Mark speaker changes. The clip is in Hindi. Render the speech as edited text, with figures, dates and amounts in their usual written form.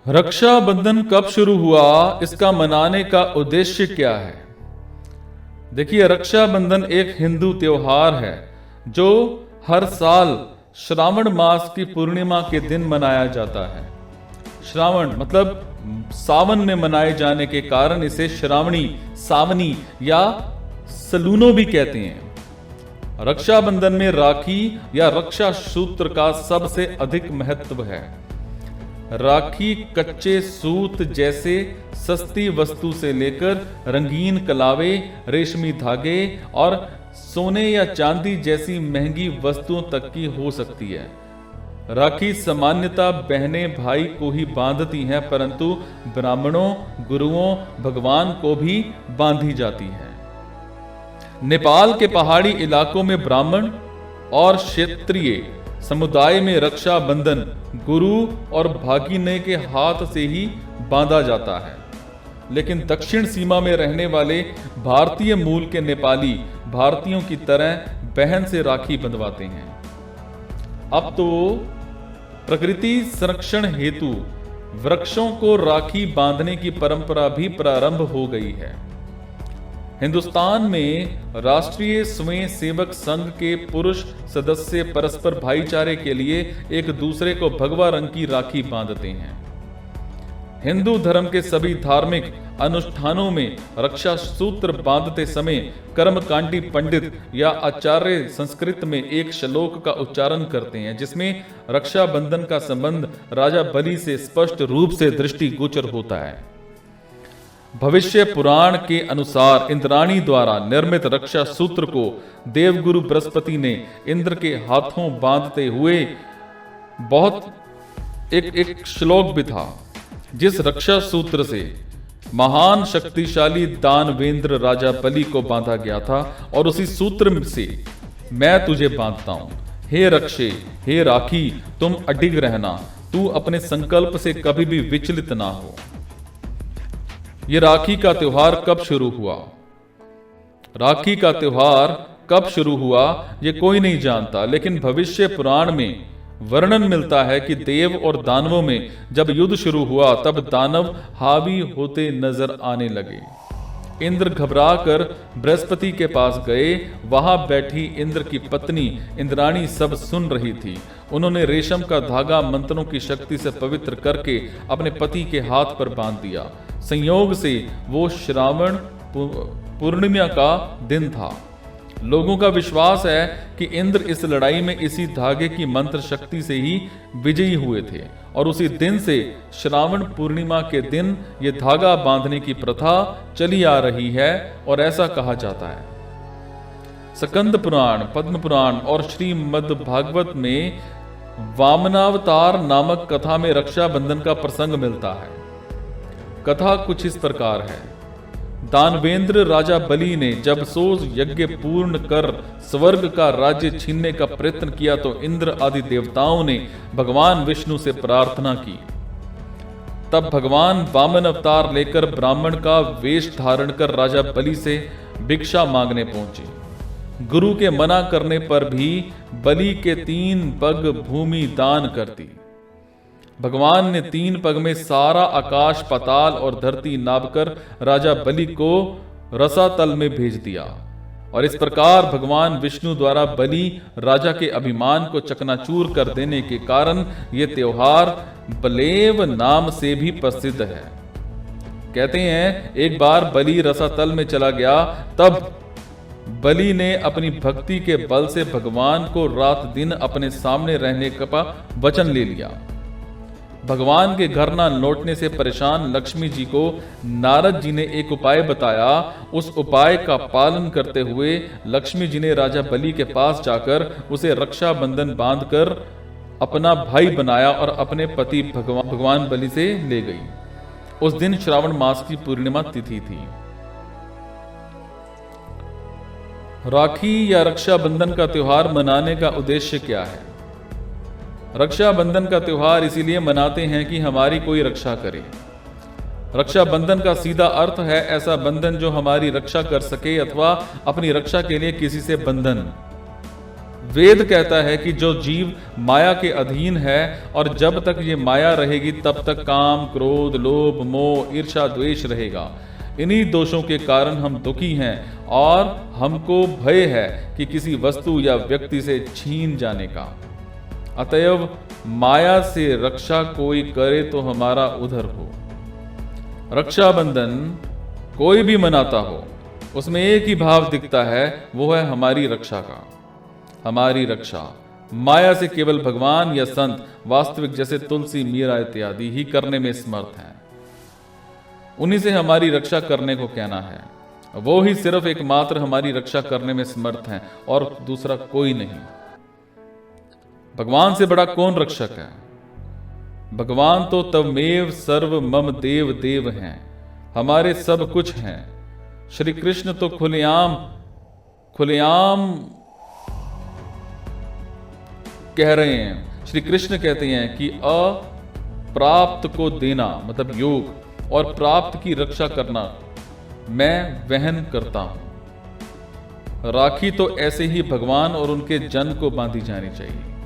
Speaker 1: रक्षाबंधन कब शुरू हुआ, इसका मनाने का उद्देश्य क्या है? देखिए, रक्षाबंधन एक हिंदू त्योहार है जो हर साल श्रावण मास की पूर्णिमा के दिन मनाया जाता है। श्रावण मतलब सावन में मनाए जाने के कारण इसे श्रावणी, सावनी या सलूनो भी कहते हैं। रक्षाबंधन में राखी या रक्षा सूत्र का सबसे अधिक महत्व है। राखी कच्चे सूत जैसे सस्ती वस्तु से लेकर रंगीन कलावे, रेशमी धागे और सोने या चांदी जैसी महंगी वस्तुओं तक की हो सकती है। राखी सामान्यतः बहनें भाई को ही बांधती हैं, परंतु ब्राह्मणों, गुरुओं, भगवान को भी बांधी जाती है। नेपाल के पहाड़ी इलाकों में ब्राह्मण और क्षेत्रीय समुदाय में रक्षाबंधन गुरु और भागिने के हाथ से ही बांधा जाता है, लेकिन दक्षिण सीमा में रहने वाले भारतीय मूल के नेपाली भारतीयों की तरह बहन से राखी बंधवाते हैं। अब तो प्रकृति संरक्षण हेतु वृक्षों को राखी बांधने की परंपरा भी प्रारंभ हो गई है। हिंदुस्तान में राष्ट्रीय स्वयं सेवक संघ के पुरुष सदस्य परस्पर भाईचारे के लिए एक दूसरे को भगवा रंग की राखी बांधते हैं। हिंदू धर्म के सभी धार्मिक अनुष्ठानों में रक्षा सूत्र बांधते समय कर्मकांडी पंडित या आचार्य संस्कृत में एक श्लोक का उच्चारण करते हैं, जिसमें रक्षाबंधन का संबंध राजा बलि से स्पष्ट रूप से दृष्टिगोचर होता है। भविष्य पुराण के अनुसार इंद्राणी द्वारा निर्मित रक्षा सूत्र को देवगुरु बृहस्पति ने इंद्र के हाथों बांधते हुए एक श्लोक भी था, जिस रक्षा सूत्र से महान शक्तिशाली दानवेंद्र राजा बलि को बांधा गया था, और उसी सूत्र से मैं तुझे बांधता हूं, हे रक्षे, हे राखी, तुम अडिग रहना, तू अपने संकल्प से कभी भी विचलित ना हो। ये राखी का त्योहार कब शुरू हुआ? राखी का त्योहार कब शुरू हुआ ये कोई नहीं जानता, लेकिन भविष्य पुराण में वर्णन मिलता है कि देव और दानवों में जब युद्ध शुरू हुआ तब दानव हावी होते नजर आने लगे। इंद्र घबराकर बृहस्पति के पास गए। वहां बैठी इंद्र की पत्नी इंद्राणी सब सुन रही थी। उन्होंने रेशम का धागा मंत्रों की शक्ति से पवित्र करके अपने पति के हाथ पर बांध दिया। संयोग से वो श्रावण पूर्णिमा का दिन था। लोगों का विश्वास है कि इंद्र इस लड़ाई में इसी धागे की मंत्र शक्ति से ही विजयी हुए थे, और उसी दिन से श्रावण पूर्णिमा के दिन ये धागा बांधने की प्रथा चली आ रही है और ऐसा कहा जाता है। स्कंद पुराण, पद्म पुराण और श्रीमद् भागवत में वामनावतार नामक कथा में रक्षाबंधन का प्रसंग मिलता है। कथा कुछ इस प्रकार है। दानवेंद्र राजा बलि ने जब 100 यज्ञ पूर्ण कर स्वर्ग का राज्य छीनने का प्रयत्न किया तो इंद्र आदि देवताओं ने भगवान विष्णु से प्रार्थना की। तब भगवान वामन अवतार लेकर ब्राह्मण का वेश धारण कर राजा बलि से भिक्षा मांगने पहुंचे। गुरु के मना करने पर भी बलि के 3 पग भूमि दान कर दी। भगवान ने 3 पग में सारा आकाश, पाताल और धरती नापकर राजा बलि को रसातल में भेज दिया, और इस प्रकार भगवान विष्णु द्वारा बलि राजा के अभिमान को चकनाचूर कर देने के कारण ये त्योहार बलेव नाम से भी प्रसिद्ध है। कहते हैं एक बार बलि रसातल में चला गया, तब बलि ने अपनी भक्ति के बल से भगवान को रात दिन अपने सामने रहने का वचन ले लिया। भगवान के घर न लौटने से परेशान लक्ष्मी जी को नारद जी ने एक उपाय बताया। उस उपाय का पालन करते हुए लक्ष्मी जी ने राजा बलि के पास जाकर उसे रक्षाबंधन बांधकर अपना भाई बनाया और अपने पति भगवान बलि से ले गई। उस दिन श्रावण मास की पूर्णिमा तिथि थी। राखी या रक्षाबंधन का त्योहार मनाने का उद्देश्य क्या है? रक्षाबंधन का त्योहार इसीलिए मनाते हैं कि हमारी कोई रक्षा करे। रक्षाबंधन का सीधा अर्थ है ऐसा बंधन जो हमारी रक्षा कर सके अथवा अपनी रक्षा के लिए किसी से बंधन। वेद कहता है कि जो जीव माया के अधीन है और जब तक ये माया रहेगी तब तक काम, क्रोध, लोभ, मोह, ईर्ष्या, द्वेष रहेगा। इन्हीं दोषों के कारण हम दुखी हैं और हमको भय है कि किसी वस्तु या व्यक्ति से छीन जाने का। अतएव माया से रक्षा कोई करे तो हमारा उधर हो। रक्षाबंधन कोई भी मनाता हो, उसमें एक ही भाव दिखता है, वो है हमारी रक्षा का। हमारी रक्षा माया से केवल भगवान या संत वास्तविक जैसे तुलसी, मीरा इत्यादि ही करने में समर्थ हैं। उन्हीं से हमारी रक्षा करने को कहना है। वो ही सिर्फ एकमात्र हमारी रक्षा करने में समर्थ हैं और दूसरा कोई नहीं। भगवान से बड़ा कौन रक्षक है? भगवान तो तवमेव सर्व मम देव देव हैं, हमारे सब कुछ हैं। श्री कृष्ण तो खुलेआम कह रहे हैं। श्री कृष्ण कहते हैं कि अप्राप्त को देना मतलब योग और प्राप्त की रक्षा करना मैं वहन करता हूं। राखी तो ऐसे ही भगवान और उनके जन को बांधी जानी चाहिए।